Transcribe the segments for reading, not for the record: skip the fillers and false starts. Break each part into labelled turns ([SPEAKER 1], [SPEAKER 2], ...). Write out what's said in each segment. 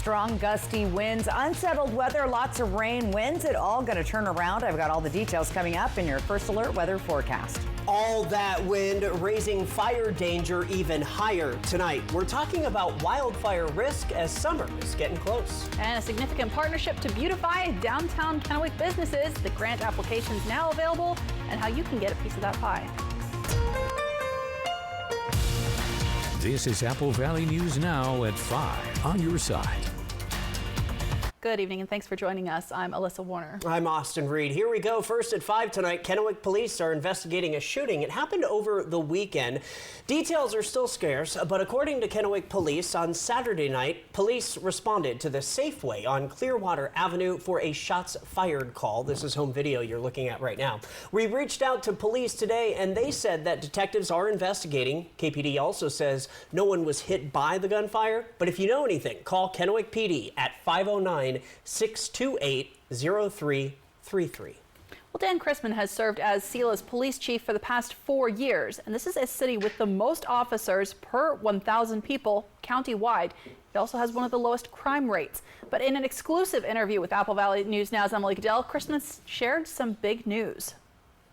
[SPEAKER 1] Strong gusty winds, unsettled weather, lots of rain, winds, it all going to turn around. I've got all the details coming up in your First Alert weather forecast.
[SPEAKER 2] All that wind raising fire danger even higher tonight. We're talking about wildfire risk as summer is getting close.
[SPEAKER 3] And a significant partnership to beautify downtown Kennewick businesses. The grant application's now available and how you can get a piece of that pie.
[SPEAKER 4] This is Apple Valley News Now at 5 on your side.
[SPEAKER 3] Good evening and thanks for joining us. I'm Alyssa Warner.
[SPEAKER 2] I'm Austin Reed. Here we go. First at 5 tonight, Kennewick police are investigating a shooting. It happened over the weekend. Details are still scarce, but according to Kennewick police, on Saturday night, police responded to the Safeway on Clearwater Avenue for a shots fired call. This is home video you're looking at right now. We reached out to police today and they said that detectives are investigating. KPD also says no one was hit by the gunfire, but if you know anything, call Kennewick PD at 509-628-0333.
[SPEAKER 3] Well, Dan Chrisman has served as Sela's police chief for the past 4 years, and this is a city with the most officers per 1,000 people countywide. It also has one of the lowest crime rates. But in an exclusive interview with Apple Valley News Now's Emily Goodell, Chrisman shared some big news.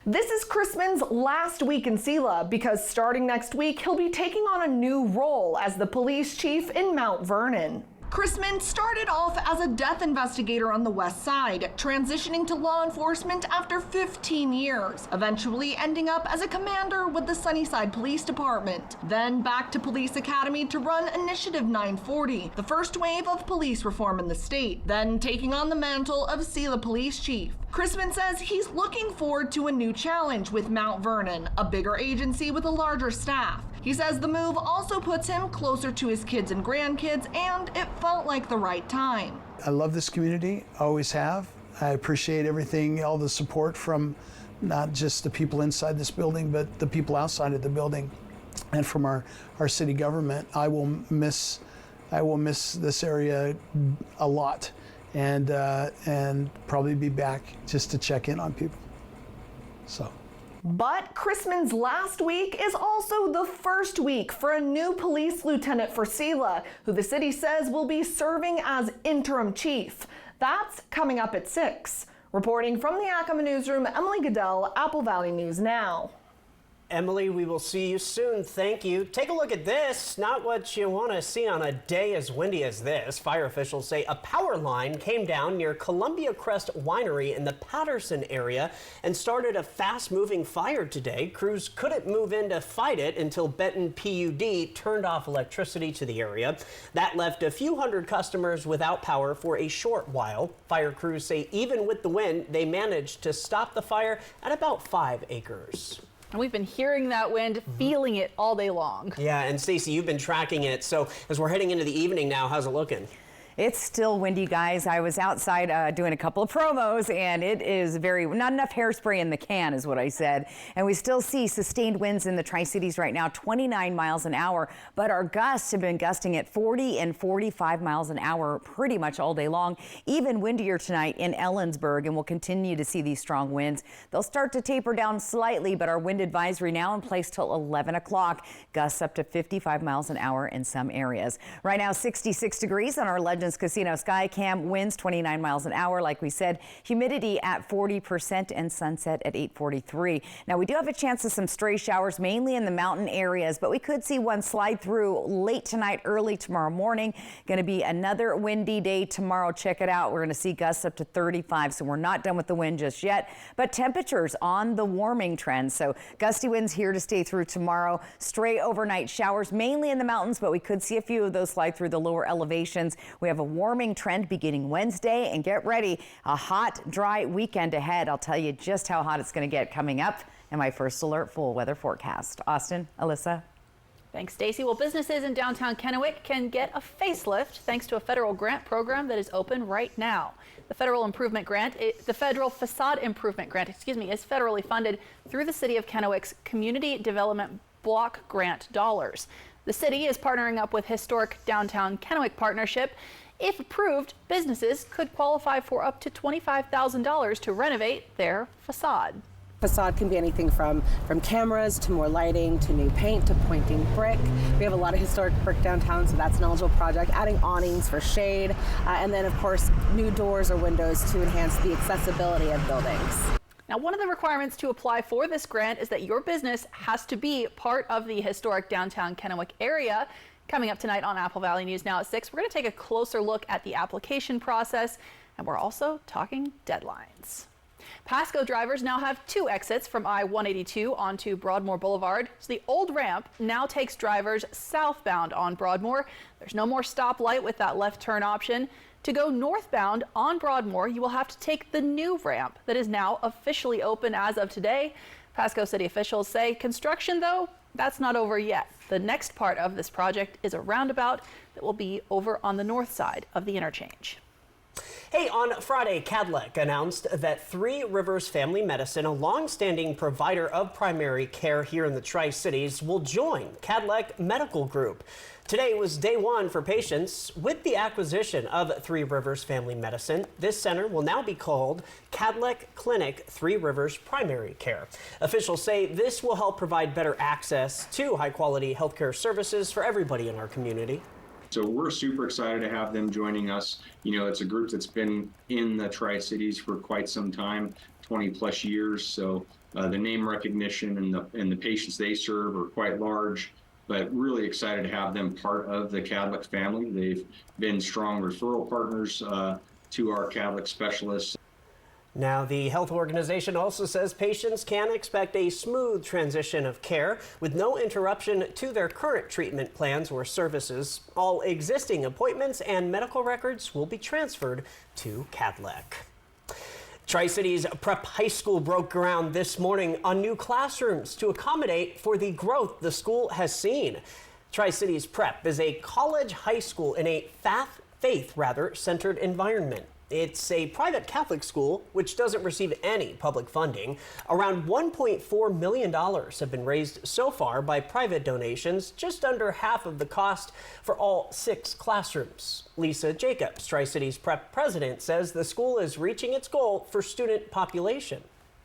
[SPEAKER 5] This is Chrisman's last week in Sela because starting next week, he'll be taking on a new role as the police chief in Mount Vernon. Chrisman started off as a death investigator on the west side, transitioning to law enforcement after 15 years, eventually ending up as a commander with the Sunnyside Police Department. Then back to Police Academy to run Initiative 940, the first wave of police reform in the state, then taking on the mantle of Sela Police Chief. Chrisman says he's looking forward to a new challenge with Mount Vernon, a bigger agency with a larger staff. He says the move also puts him closer to his kids and grandkids, and it felt like the right time.
[SPEAKER 6] I love this community, always have. I appreciate everything, all the support from not just the people inside this building, but the people outside of the building and from our city government. I will miss this area a lot and probably be back just to check in on people.
[SPEAKER 5] But Chrisman's last week is also the first week for a new police lieutenant for Sela, who the city says will be serving as interim chief. That's coming up at 6. Reporting from the Yakima newsroom, Emily Goodell, Apple Valley News Now.
[SPEAKER 2] Emily, we will see you soon. Thank you. Take a look at this. Not what you want to see on a day as windy as this. Fire officials say a power line came down near Columbia Crest Winery in the Patterson area and started a fast-moving fire today. Crews couldn't move in to fight it until Benton PUD turned off electricity to the area. That left a few hundred customers without power for a short while. Fire crews say even with the wind, they managed to stop the fire at about 5 acres.
[SPEAKER 3] And we've been hearing that wind, feeling it all day long.
[SPEAKER 2] Yeah, and Stacey, you've been tracking it. So as we're heading into the evening now, how's it looking?
[SPEAKER 1] It's still windy, guys. I was outside doing a couple of promos, and it is not enough hairspray in the can is what I said. And we still see sustained winds in the Tri-Cities right now, 29 miles an hour. But our gusts have been gusting at 40 and 45 miles an hour pretty much all day long. Even windier tonight in Ellensburg, and we'll continue to see these strong winds. They'll start to taper down slightly, but our wind advisory now in place till 11 o'clock. Gusts up to 55 miles an hour in some areas. Right now, 66 degrees on our Legends Casino Sky Cam, winds 29 miles an hour. Like we said, humidity at 40% and sunset at 8:43. Now, we do have a chance of some stray showers, mainly in the mountain areas, but we could see one slide through late tonight, early tomorrow morning. Going to be another windy day tomorrow. Check it out. We're going to see gusts up to 35, so we're not done with the wind just yet, but temperatures on the warming trend. So gusty winds here to stay through tomorrow. Stray overnight showers, mainly in the mountains, but we could see a few of those slide through the lower elevations. We have a warming trend beginning Wednesday, and get ready, a hot, dry weekend ahead. I'll tell you just how hot it's going to get coming up in my First Alert full weather forecast. Austin, Alyssa.
[SPEAKER 3] Thanks, Stacey. Well, businesses in downtown Kennewick can get a facelift thanks to a federal grant program that is open right now. The federal facade improvement grant, is federally funded through the city of Kennewick's Community Development Block Grant dollars. The city is partnering up with Historic Downtown Kennewick Partnership. If approved, businesses could qualify for up to $25,000 to renovate their facade.
[SPEAKER 7] Facade can be anything from cameras to more lighting to new paint to pointing brick. We have a lot of historic brick downtown, so that's an eligible project. Adding awnings for shade, and then of course new doors or windows to enhance the accessibility of buildings.
[SPEAKER 3] Now, one of the requirements to apply for this grant is that your business has to be part of the historic downtown Kennewick area. Coming up tonight on Apple Valley News Now at 6, we're going to take a closer look at the application process, and we're also talking deadlines. Pasco drivers now have 2 exits from I-182 onto Broadmoor Boulevard. So the old ramp now takes drivers southbound on Broadmoor. There's no more stoplight with that left turn option. To go northbound on Broadmoor, you will have to take the new ramp that is now officially open as of today. Pasco city officials say construction, though, that's not over yet. The next part of this project is a roundabout that will be over on the north side of the interchange.
[SPEAKER 2] Hey, on Friday, Cadleck announced that Three Rivers Family Medicine, a long-standing provider of primary care here in the Tri-Cities, will join Cadleck Medical Group. Today was day one for patients. With the acquisition of Three Rivers Family Medicine, this center will now be called Cadleck Clinic Three Rivers Primary Care. Officials say this will help provide better access to high-quality healthcare services for everybody in our community.
[SPEAKER 8] So we're super excited to have them joining us. You know, it's a group that's been in the Tri-Cities for quite some time, 20 plus years. So the name recognition and the patients they serve are quite large, but really excited to have them part of the Cadleck family. They've been strong referral partners to our Cadleck specialists.
[SPEAKER 2] Now, the health organization also says patients can expect a smooth transition of care with no interruption to their current treatment plans or services. All existing appointments and medical records will be transferred to Cadleck. Tri-Cities Prep High School broke ground this morning on new classrooms to accommodate for the growth the school has seen. Tri-Cities Prep is a college high school in a faith-centered environment. It's a private Catholic school which doesn't receive any public funding. Around $1.4 million have been raised so far by private donations, just under half of the cost for all 6 classrooms. Lisa Jacobs, Tri-Cities Prep president, says the school is reaching its goal for student population.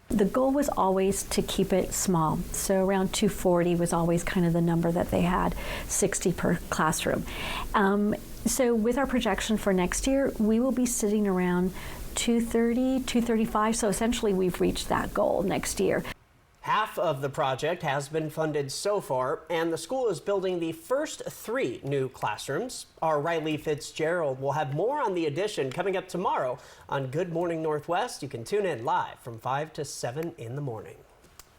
[SPEAKER 9] The goal was always to keep it small. So around 240 was always kind of the number that they had, 60 per classroom. So with our projection for next year, we will be sitting around 230, 235. So essentially we've reached that goal next year.
[SPEAKER 2] Half of the project has been funded so far, and the school is building the first 3 new classrooms. Our Riley Fitzgerald will have more on the addition coming up tomorrow on Good Morning Northwest. You can tune in live from 5 to 7 in the morning.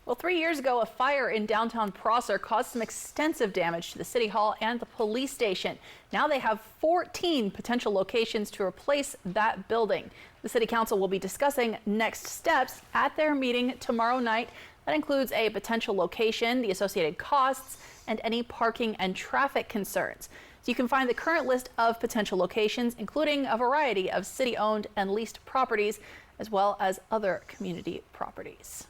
[SPEAKER 3] Well, 3 years ago, a fire in downtown Prosser caused some extensive damage to the city hall and the police station. Now they have 14 potential locations to replace that building. The city council will be discussing next steps at their meeting tomorrow night. That includes a potential location, the associated costs, and any parking and traffic concerns. So you can find the current list of potential locations, including a variety of city-owned and leased properties, as well as other community properties.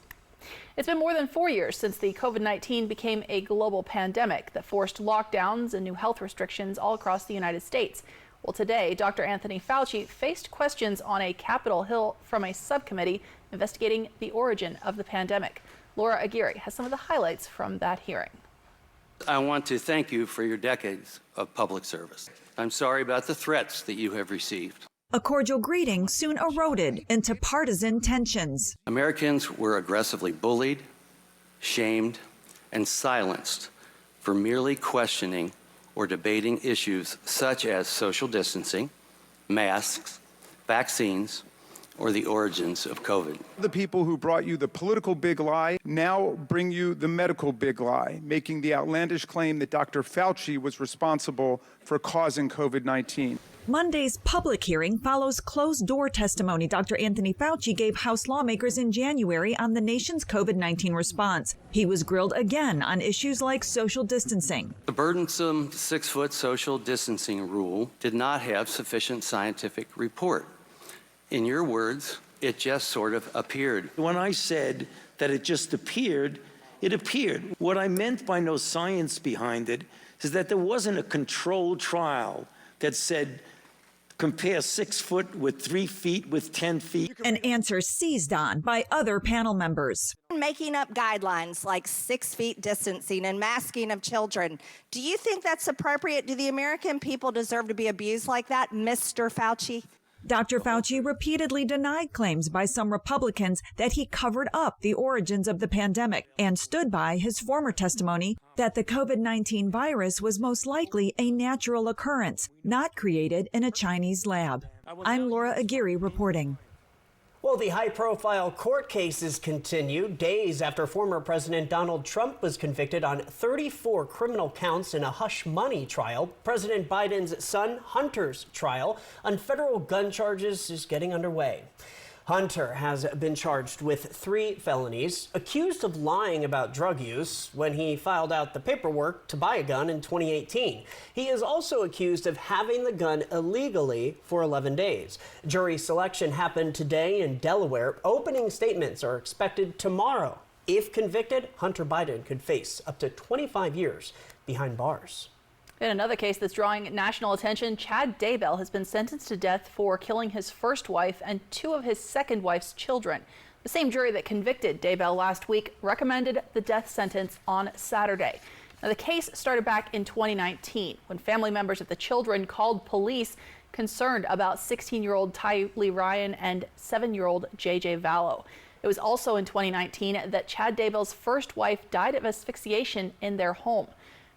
[SPEAKER 3] It's been more than 4 years since the COVID-19 became a global pandemic that forced lockdowns and new health restrictions all across the United States. Well, today, Dr. Anthony Fauci faced questions on a Capitol Hill from a subcommittee investigating the origin of the pandemic. Laura Aguirre has some of the highlights from that hearing.
[SPEAKER 10] I want to thank you for your decades of public service. I'm sorry about the threats that you have received.
[SPEAKER 11] A cordial greeting soon eroded into partisan tensions.
[SPEAKER 10] Americans were aggressively bullied, shamed, and silenced for merely questioning or debating issues such as social distancing, masks, vaccines, or the origins of COVID.
[SPEAKER 12] The people who brought you the political big lie now bring you the medical big lie, making the outlandish claim that Dr. Fauci was responsible for causing COVID-19.
[SPEAKER 11] Monday's public hearing follows closed-door testimony Dr. Anthony Fauci gave House lawmakers in January on the nation's COVID-19 response. He was grilled again on issues like social distancing.
[SPEAKER 10] The burdensome 6-foot social distancing rule did not have sufficient scientific report. In your words, it just sort of appeared.
[SPEAKER 13] When I said that it just appeared, it appeared. What I meant by no science behind it is that there wasn't a controlled trial that said Compare 6 foot with 3 feet with 10 feet.
[SPEAKER 11] An answer seized on by other panel members.
[SPEAKER 14] Making up guidelines like 6 feet distancing and masking of children. Do you think that's appropriate? Do the American people deserve to be abused like that, Mr. Fauci?
[SPEAKER 11] Dr. Fauci repeatedly denied claims by some Republicans that he covered up the origins of the pandemic and stood by his former testimony that the COVID-19 virus was most likely a natural occurrence, not created in a Chinese lab. I'm Laura Aguirre reporting.
[SPEAKER 2] Well, the high-profile court cases continue days after former President Donald Trump was convicted on 34 criminal counts in a hush money trial. President Biden's son Hunter's trial on federal gun charges is getting underway. Hunter has been charged with 3 felonies, accused of lying about drug use when he filed out the paperwork to buy a gun in 2018. He is also accused of having the gun illegally for 11 days. Jury selection happened today in Delaware. Opening statements are expected tomorrow. If convicted, Hunter Biden could face up to 25 years behind bars.
[SPEAKER 3] In another case that's drawing national attention, Chad Daybell has been sentenced to death for killing his first wife and 2 of his second wife's children. The same jury that convicted Daybell last week recommended the death sentence on Saturday. Now, the case started back in 2019 when family members of the children called police concerned about 16-year-old Tylee Ryan and 7-year-old JJ Vallow. It was also in 2019 that Chad Daybell's first wife died of asphyxiation in their home.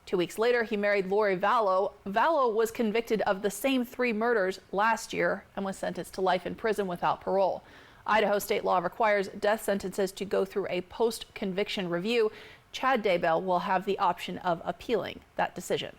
[SPEAKER 3] 2 weeks later, he married Lori Vallow. Vallow was convicted of the same 3 murders last year and was sentenced to life in prison without parole. Idaho state law requires death sentences to go through a post-conviction review. Chad Daybell will have the option of appealing that decision.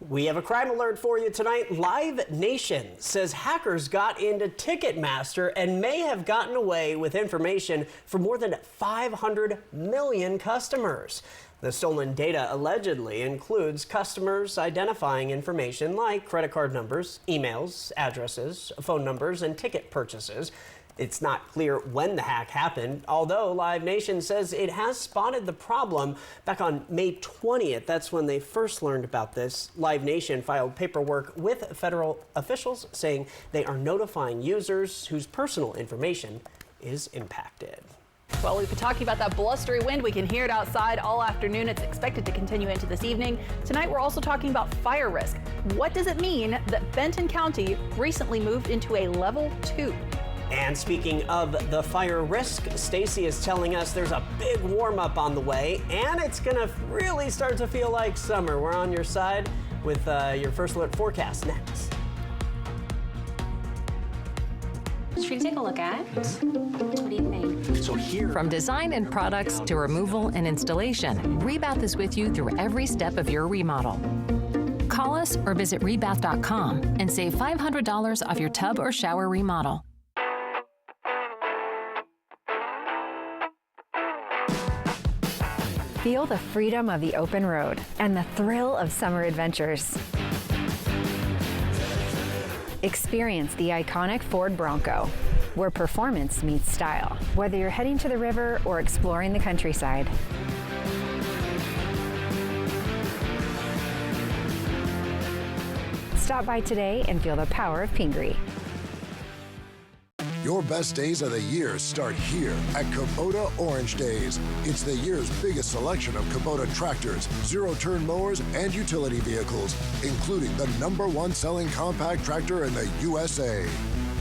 [SPEAKER 2] We have a crime alert for you tonight. Live Nation says hackers got into Ticketmaster and may have gotten away with information for more than 500 million customers. The stolen data allegedly includes customers identifying information like credit card numbers, emails, addresses, phone numbers, and ticket purchases. It's not clear when the hack happened, although Live Nation says it has spotted the problem back on May 20th. That's when they first learned about this. Live Nation filed paperwork with federal officials saying they are notifying users whose personal information is impacted.
[SPEAKER 3] Well, we've been talking about that blustery wind. We can hear it outside all afternoon. It's expected to continue into this evening. Tonight, we're also talking about fire risk. What does it mean that Benton County recently moved into a level 2?
[SPEAKER 2] And speaking of the fire risk, Stacy is telling us there's a big warm up on the way, and it's going to really start to feel like summer. We're on your side with your first alert forecast next.
[SPEAKER 15] Should we take a look at? What do you think?
[SPEAKER 16] So here, from design and products to removal and installation, Rebath is with you through every step of your remodel. Call us or visit rebath.com and save $500 off your tub or shower remodel.
[SPEAKER 17] Feel the freedom of the open road and the thrill of summer adventures. Experience the iconic Ford Bronco, where performance meets style, whether you're heading to the river or exploring the countryside. Stop by today and feel the power of Pingree.
[SPEAKER 18] Your best days of the year start here at Kubota Orange Days. It's the year's biggest selection of Kubota tractors, zero-turn mowers, and utility vehicles, including the #1 selling compact tractor in the USA.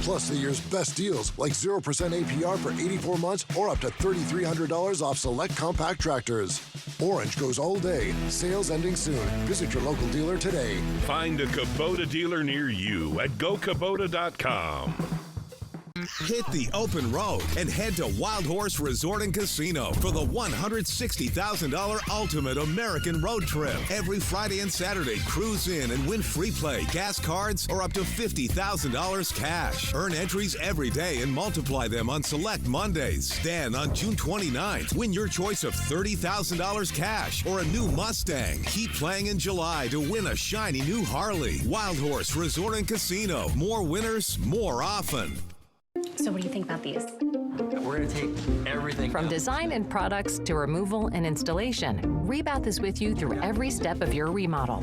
[SPEAKER 18] Plus the year's best deals, like 0% APR for 84 months or up to $3,300 off select compact tractors. Orange goes all day. Sales ending soon. Visit your local dealer today.
[SPEAKER 19] Find a Kubota dealer near you at gokubota.com.
[SPEAKER 20] Hit the open road and head to Wild Horse Resort and Casino for the $160,000 Ultimate American Road Trip. Every Friday and Saturday, cruise in and win free play, gas cards, or up to $50,000 cash. Earn entries every day and multiply them on select Mondays. Then on June 29th, win your choice of $30,000 cash or a new Mustang. Keep playing in July to win a shiny new Harley. Wild Horse Resort and Casino. More winners, more often.
[SPEAKER 15] So what do you think about these?
[SPEAKER 16] We're going to take everything. From design and products to removal and installation, Rebath is with you through every step of your remodel.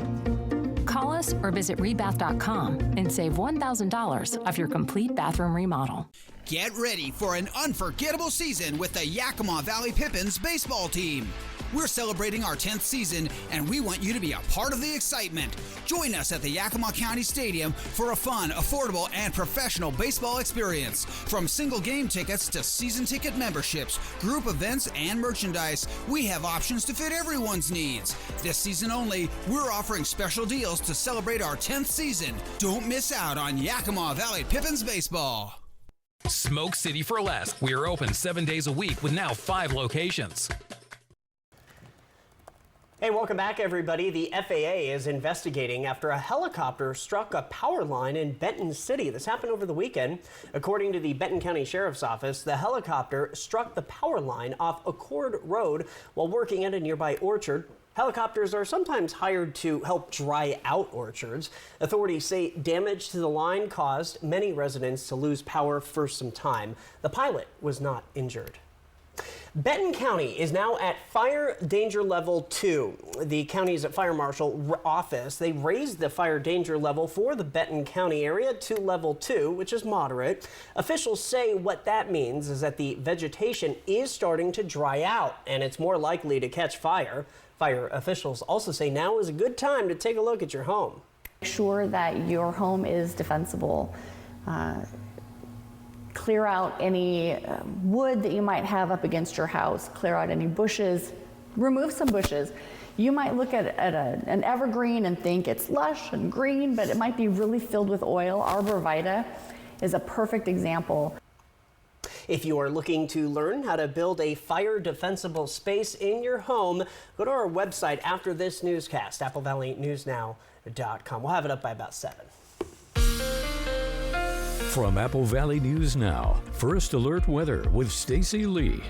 [SPEAKER 16] Call us or visit rebath.com and save $1,000 off your complete bathroom remodel.
[SPEAKER 21] Get ready for an unforgettable season with the Yakima Valley Pippins baseball team. We're celebrating our 10th season, and we want you to be a part of the excitement. Join us at the Yakima County Stadium for a fun, affordable, and professional baseball experience. From single game tickets to season ticket memberships, group events, and merchandise, we have options to fit everyone's needs. This season only, we're offering special deals to celebrate our 10th season. Don't miss out on Yakima Valley Pippins baseball.
[SPEAKER 22] Smoke City for Less. We are open 7 days a week with now 5 locations.
[SPEAKER 2] Hey, welcome back, everybody. The FAA is investigating after a helicopter struck a power line in Benton City. This happened over the weekend. According to the Benton County Sheriff's Office, the helicopter struck the power line off Accord Road while working at a nearby orchard. Helicopters are sometimes hired to help dry out orchards. Authorities say damage to the line caused many residents to lose power for some time. The pilot was not injured. Benton County is now at fire danger level 2. The county's fire marshal office, they raised the fire danger level for the Benton County area to level 2, which is moderate. Officials say what that means is that the vegetation is starting to dry out and it's more likely to catch fire. Fire officials also say now is a good time to take a look at your home.
[SPEAKER 23] Make sure that your home is defensible. Clear out any wood that you might have up against your house, clear out any bushes, remove some bushes. You might look at an evergreen and think it's lush and green, but it might be really filled with oil. Arborvitae is a perfect example.
[SPEAKER 2] If you are looking to learn how to build a fire defensible space in your home, go to our website after this newscast, applevalleynewsnow.com. We'll have it up by about 7.
[SPEAKER 4] From Apple Valley News Now, First Alert Weather with Stacy Lee.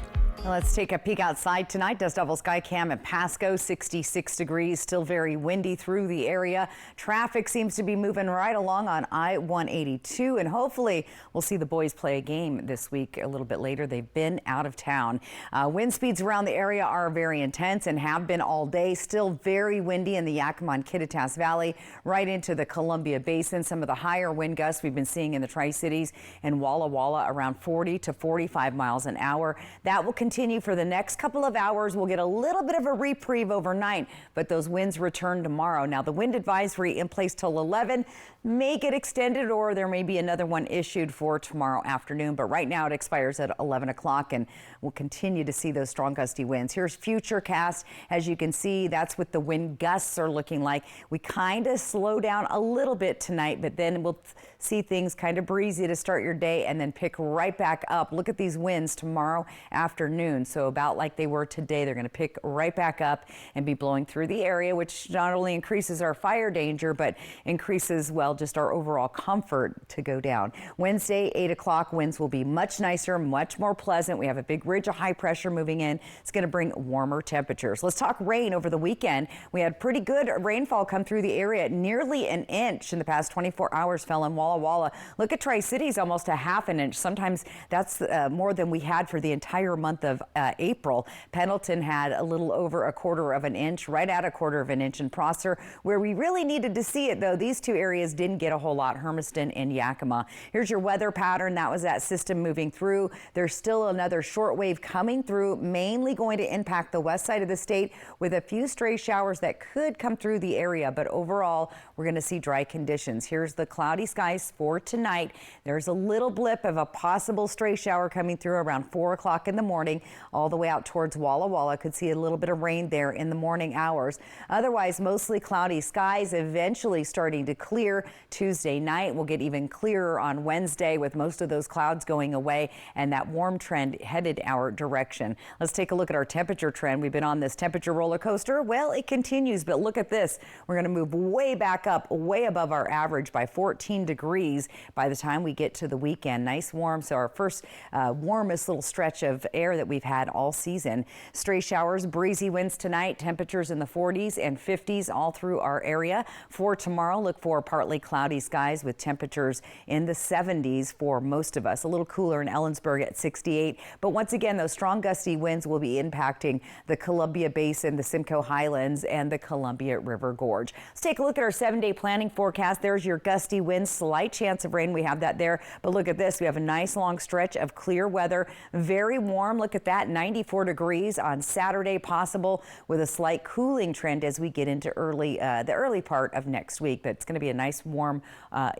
[SPEAKER 1] Let's take a peek outside tonight. Dust Devil Sky Cam at Pasco, 66 degrees, still very windy through the area. Traffic seems to be moving right along on I-182, and hopefully we'll see the boys play a game this week a little bit later. They've been out of town. Wind speeds around the area are very intense and have been all day. Still very windy in the Yakima and Kittitas Valley, right into the Columbia Basin. Some of the higher wind gusts we've been seeing in the Tri-Cities and Walla Walla around 40 to 45 miles an hour. That will continue for the next couple of hours. We'll get a little bit of a reprieve overnight, but those winds return tomorrow. Now, the wind advisory in place till 11 may get extended, or there may be another one issued for tomorrow afternoon. But right now it expires at 11 o'clock, and we'll continue to see those strong gusty winds. Here's Futurecast. As you can see, that's what the wind gusts are looking like. We kind of slow down a little bit tonight, but then we'll see things kind of breezy to start your day and then pick right back up. Look at these winds tomorrow afternoon. So about like they were today, they're going to pick right back up and be blowing through the area, which not only increases our fire danger, but increases, well, just our overall comfort to go down. Wednesday, 8 o'clock, winds will be much nicer, much more pleasant. We have a big ridge of high pressure moving in. It's going to bring warmer temperatures. Let's talk rain over the weekend. We had pretty good rainfall come through the area. Nearly an inch in the past 24 hours fell in Walla Walla. Look at Tri-Cities, almost a half an inch. Sometimes that's more than we had for the entire month of April. Pendleton had a little over a quarter of an inch, right at a quarter of an inch in Prosser. Where we really needed to see it, though, these two areas didn't get a whole lot, Hermiston and Yakima. Here's your weather pattern. That was that system moving through. There's still another short wave coming through, mainly going to impact the west side of the state with a few stray showers that could come through the area. But overall, we're going to see dry conditions. Here's the cloudy skies for tonight. There's a little blip of a possible stray shower coming through around 4 o'clock in the morning, all the way out towards Walla Walla. Could see a little bit of rain there in the morning hours. Otherwise, mostly cloudy skies, eventually starting to clear Tuesday night. We'll get even clearer on Wednesday with most of those clouds going away and that warm trend headed our direction. Let's take a look at our temperature trend. We've been on this temperature roller coaster. Well, it continues, but look at this. We're going to move way back up, way above our average by 14 degrees by the time we get to the weekend. Nice warm. So our first warmest little stretch of air that we we've had all season. Stray showers, breezy winds tonight, temperatures in the 40s and 50s all through our area. For tomorrow, look for partly cloudy skies with temperatures in the 70s for most of us. A little cooler in Ellensburg at 68. But once again, those strong gusty winds will be impacting the Columbia Basin, the Simcoe Highlands, and the Columbia River Gorge. Let's take a look at our 7-day planning forecast. There's your gusty winds, slight chance of rain. We have that there. But look at this. We have a nice long stretch of clear weather. Very warm. Look at that. 94 degrees on Saturday possible with a slight cooling trend as we get into the early part of next week. But it's going to be a nice warm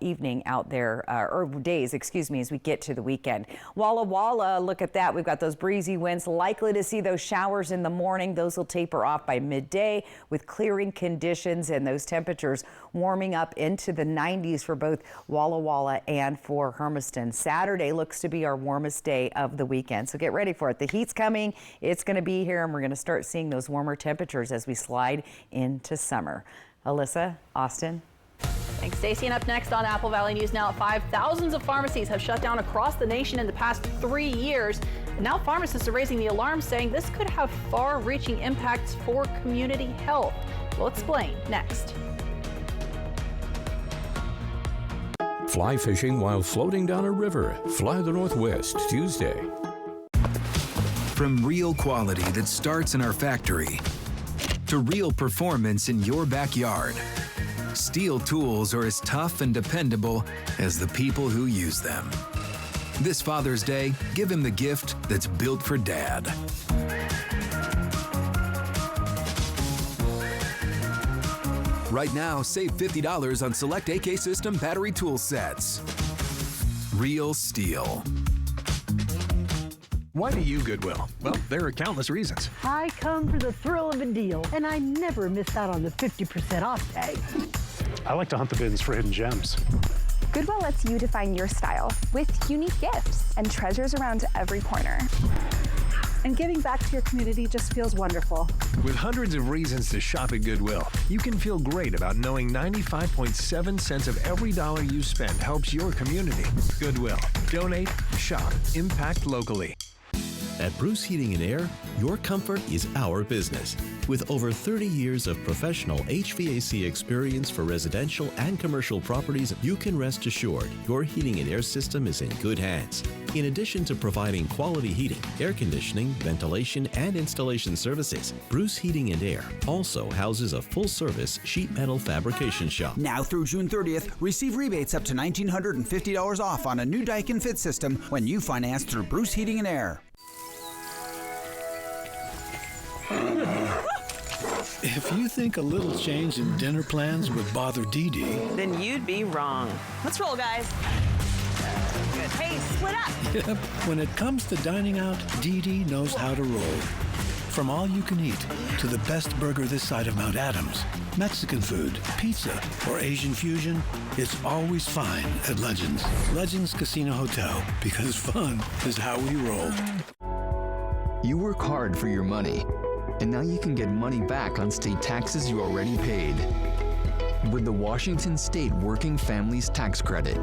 [SPEAKER 1] evening out there, or days, excuse me, as we get to the weekend. Walla Walla, look at that. We've got those breezy winds. Likely to see those showers in the morning. Those will taper off by midday with clearing conditions and those temperatures warming up into the 90s for both Walla Walla and for Hermiston. Saturday looks to be our warmest day of the weekend, so get ready for it. The heat's coming. It's going to be here, and we're going to start seeing those warmer temperatures as we slide into summer. Alyssa, Austin.
[SPEAKER 3] Thanks, Stacey. And up next on Apple Valley News Now at 5, thousands of pharmacies have shut down across the nation in the past 3 years. And now pharmacists are raising the alarm, saying this could have far-reaching impacts for community health. We'll explain next.
[SPEAKER 4] Fly fishing while floating down a river. Fly the Northwest, Tuesday.
[SPEAKER 5] From real quality that starts in our factory to real performance in your backyard, Steel tools are as tough and dependable as the people who use them. This Father's Day, give him the gift that's built for Dad. Right now, save $50 on select AK System battery tool sets. Real Steel.
[SPEAKER 6] Why do you Goodwill? Well, there are countless reasons.
[SPEAKER 7] I come for the thrill of a deal, and I never miss out on the 50% off tag.
[SPEAKER 6] I like to hunt the bins for hidden gems.
[SPEAKER 24] Goodwill lets you define your style with unique gifts and treasures around every corner.
[SPEAKER 7] And giving back to your community just feels wonderful.
[SPEAKER 6] With hundreds of reasons to shop at Goodwill, you can feel great about knowing 95.7 cents of every dollar you spend helps your community. Goodwill. Donate, shop, impact locally.
[SPEAKER 25] At Bruce Heating and Air, your comfort is our business. With over 30 years of professional HVAC experience for residential and commercial properties, you can rest assured your heating and air system is in good hands. In addition to providing quality heating, air conditioning, ventilation, and installation services, Bruce Heating and Air also houses a full-service sheet metal fabrication shop.
[SPEAKER 21] Now through June 30th, receive rebates up to $1,950 off on a new Daikin Fit system when you finance through Bruce Heating and Air.
[SPEAKER 26] If you think a little change in dinner plans would bother Dee Dee,
[SPEAKER 27] then you'd be wrong. Let's roll, guys. Good. Hey, split up.
[SPEAKER 26] Yep, when it comes to dining out, Dee Dee knows how to roll. From all you can eat to the best burger this side of Mount Adams, Mexican food, pizza, or Asian fusion, it's always fine at Legends. Legends Casino Hotel, because fun is how we roll.
[SPEAKER 28] You work hard for your money, and now you can get money back on state taxes you already paid with the Washington State Working Families Tax Credit.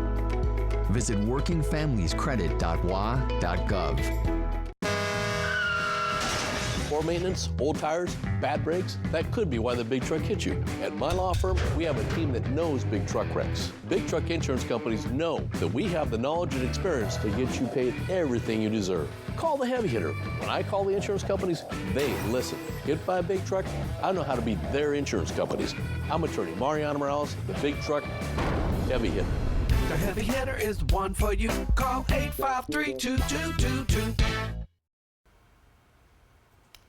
[SPEAKER 28] Visit workingfamiliescredit.wa.gov.
[SPEAKER 29] Poor maintenance, old tires, bad brakes, that could be why the big truck hit you. At my law firm, we have a team that knows big truck wrecks. Big truck insurance companies know that we have the knowledge and experience to get you paid everything you deserve. Call the heavy hitter. When I call the insurance companies, they listen. Hit by a big truck, I know how to be their insurance companies. I'm attorney Mariana Morales, the big truck heavy hitter.
[SPEAKER 30] The heavy hitter is the one for you. Call 853-2222.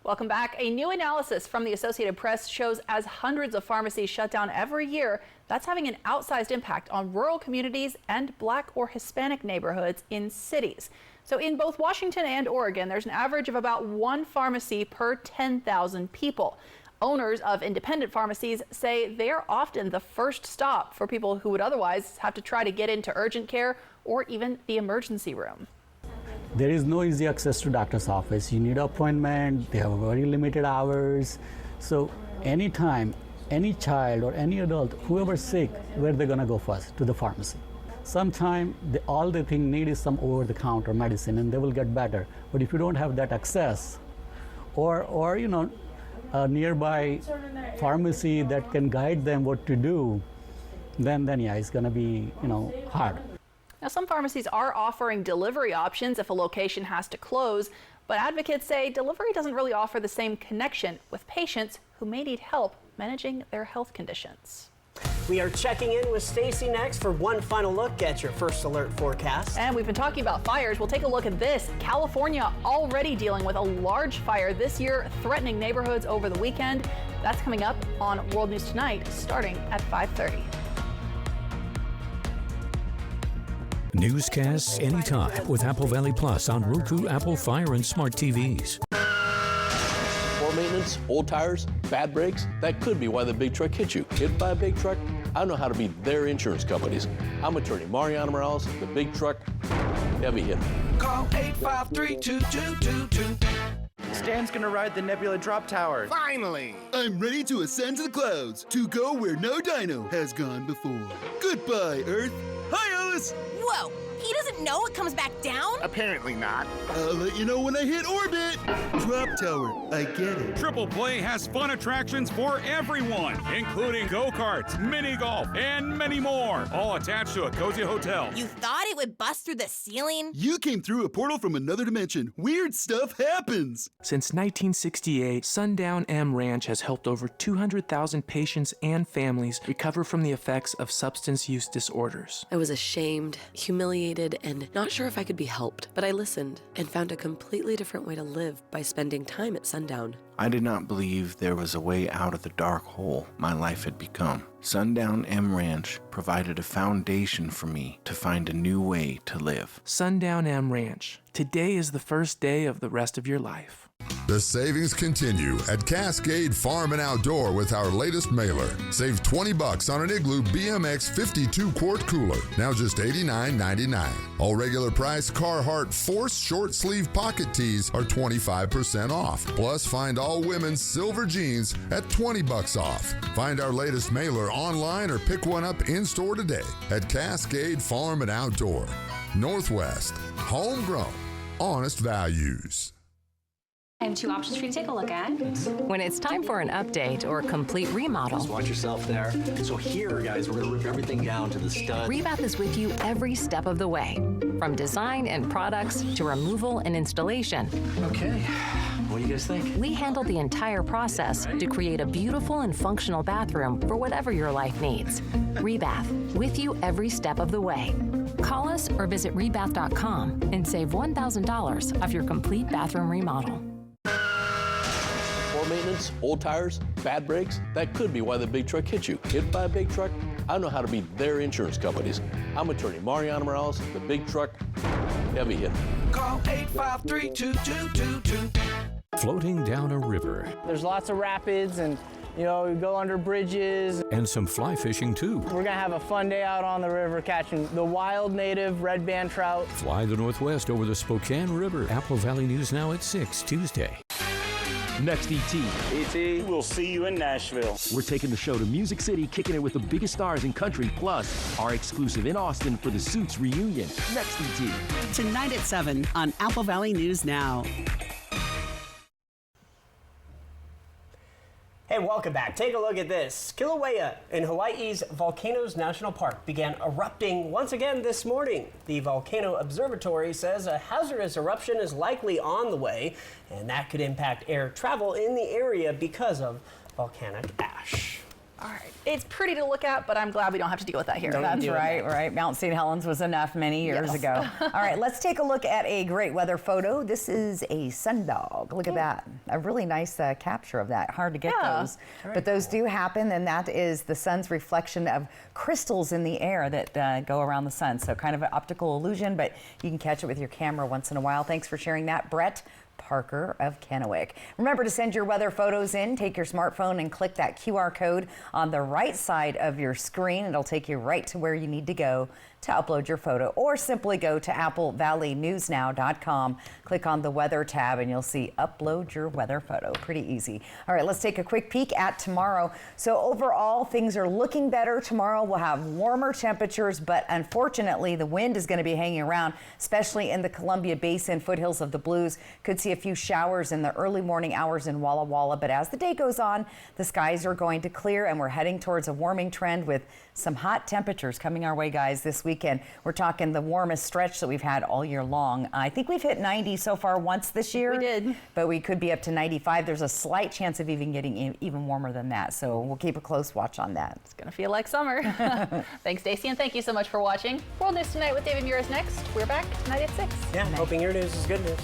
[SPEAKER 3] Welcome back. A new analysis from the Associated Press shows as hundreds of pharmacies shut down every year, that's having an outsized impact on rural communities and Black or Hispanic neighborhoods in cities. So in both Washington and Oregon, there's an average of about one pharmacy per 10,000 people. Owners of independent pharmacies say they're often the first stop for people who would otherwise have to try to get into urgent care or even the emergency room.
[SPEAKER 31] There is no easy access to doctor's office. You need an appointment, they have very limited hours. So anytime, any child or any adult, whoever's sick, where they're gonna go first? To the pharmacy. Sometimes all they need is some over-the-counter medicine, and they will get better. But if you don't have that access, or you know, a nearby pharmacy that can guide them what to do, then yeah, it's going to be, you know, hard.
[SPEAKER 3] Now, some pharmacies are offering delivery options if a location has to close, but advocates say delivery doesn't really offer the same connection with patients who may need help managing their health conditions.
[SPEAKER 2] We are checking in with Stacy next for one final look at your first alert forecast.
[SPEAKER 3] And we've been talking about fires. We'll take a look at this. California already dealing with a large fire this year, threatening neighborhoods over the weekend. That's coming up on World News Tonight, starting at 5:30.
[SPEAKER 4] Newscasts anytime with Apple Valley Plus on Roku, Apple Fire, and smart TVs.
[SPEAKER 29] Poor maintenance, old tires, bad brakes, that could be why the big truck hit you. Hit by a big truck? I know how to be their insurance companies. I'm attorney Mariana Morales, the big truck heavy hitter.
[SPEAKER 30] Call 853-2222.
[SPEAKER 8] Stan's gonna ride the Nebula drop tower.
[SPEAKER 9] Finally! I'm ready to ascend to the clouds, to go where no dino has gone before. Goodbye, Earth. Hi, Alice!
[SPEAKER 10] Whoa! He doesn't know it comes back down?
[SPEAKER 9] Apparently not. I'll let you know when I hit orbit. Drop tower, I get it.
[SPEAKER 11] Triple Play has fun attractions for everyone, including go-karts, mini golf, and many more, all attached to a cozy hotel.
[SPEAKER 10] You thought it would bust through the ceiling?
[SPEAKER 9] You came through a portal from another dimension. Weird stuff happens.
[SPEAKER 8] Since 1968, Sundown M Ranch has helped over 200,000 patients and families recover from the effects of substance use disorders.
[SPEAKER 12] I was ashamed, humiliated, and not sure if I could be helped, but I listened and found a completely different way to live by spending time at Sundown.
[SPEAKER 13] I did not believe there was a way out of the dark hole my life had become. Sundown M Ranch provided a foundation for me to find a new way to live.
[SPEAKER 8] Sundown M Ranch. Today is the first day of the rest of your life.
[SPEAKER 14] The savings continue at Cascade Farm and Outdoor with our latest mailer. Save $20 on an Igloo BMX 52-quart cooler, now just $89.99. All regular price Carhartt Force short sleeve pocket tees are 25% off. Plus, find all women's silver jeans at $20 off. Find our latest mailer online or pick one up in-store today at Cascade Farm and Outdoor. Northwest, homegrown, honest values.
[SPEAKER 15] I have 2 options for you to take a look at.
[SPEAKER 16] When it's time for an update or complete remodel,
[SPEAKER 17] just watch yourself there. So here, guys, we're gonna rip everything down to the stud.
[SPEAKER 16] Rebath is with you every step of the way, from design and products to removal and installation.
[SPEAKER 17] Okay, what do you guys think?
[SPEAKER 16] We handle the entire process to create a beautiful and functional bathroom for whatever your life needs. Rebath, with you every step of the way. Call us or visit rebath.com and save $1,000 off your complete bathroom remodel.
[SPEAKER 29] Poor maintenance, old tires, bad brakes, that could be why the big truck hit you. Hit by a big truck? I know how to be their insurance companies. I'm attorney Mariana Morales, the big truck heavy hitter.
[SPEAKER 30] Call 853-2222.
[SPEAKER 4] Floating down a river.
[SPEAKER 8] There's lots of rapids and, you know, we go under bridges.
[SPEAKER 4] And some fly fishing too.
[SPEAKER 8] We're gonna have a fun day out on the river catching the wild native red band trout.
[SPEAKER 4] Fly the Northwest over the Spokane River. Apple Valley News Now at 6 Tuesday.
[SPEAKER 18] Next, E.T.
[SPEAKER 19] E.T. We'll see you in Nashville.
[SPEAKER 18] We're taking the show to Music City, kicking it with the biggest stars in country, plus our exclusive in Austin for the Suits reunion. Next, E.T.
[SPEAKER 20] Tonight at 7 on Apple Valley News Now.
[SPEAKER 2] Hey, welcome back. Take a look at this. Kilauea in Hawaii's Volcanoes National Park began erupting once again this morning. The Volcano Observatory says a hazardous eruption is likely on the way, and that could impact air travel in the area because of volcanic ash.
[SPEAKER 3] All right. It's pretty to look at, but I'm glad we don't have to deal with that here.
[SPEAKER 1] That's right. Mount St. Helens was enough many years ago. All right, let's take a look at a great weather photo. This is a sundog. Look at that. A really nice capture of that. Hard to get those. But those do happen, and that is the sun's reflection of crystals in the air that go around the sun. So kind of an optical illusion, but you can catch it with your camera once in a while. Thanks for sharing that, Brett Parker of Kennewick. Remember to send your weather photos in. Take your smartphone and click that QR code on the right side of your screen. It'll take you right to where you need to go to upload your photo, or simply go to applevalleyNewsNow.com, click on the weather tab, and you'll see upload your weather photo. Pretty easy. All right, let's take a quick peek at tomorrow. So overall, things are looking better. Tomorrow we'll have warmer temperatures, but unfortunately the wind is going to be hanging around, especially in the Columbia Basin, foothills of the Blues. Could see a few showers in the early morning hours in Walla Walla, but as the day goes on, the skies are going to clear and we're heading towards a warming trend with some hot temperatures coming our way, guys, this weekend. We're talking the warmest stretch that we've had all year long. I think we've hit 90 so far once this year.
[SPEAKER 3] We did.
[SPEAKER 1] But we could be up to 95. There's a slight chance of even getting even warmer than that. So we'll keep a close watch on that.
[SPEAKER 3] It's going to feel like summer. Thanks, Stacey, and thank you so much for watching. World News Tonight with David Muir is next. We're back tonight at 6.
[SPEAKER 2] Yeah, hoping your news is good news.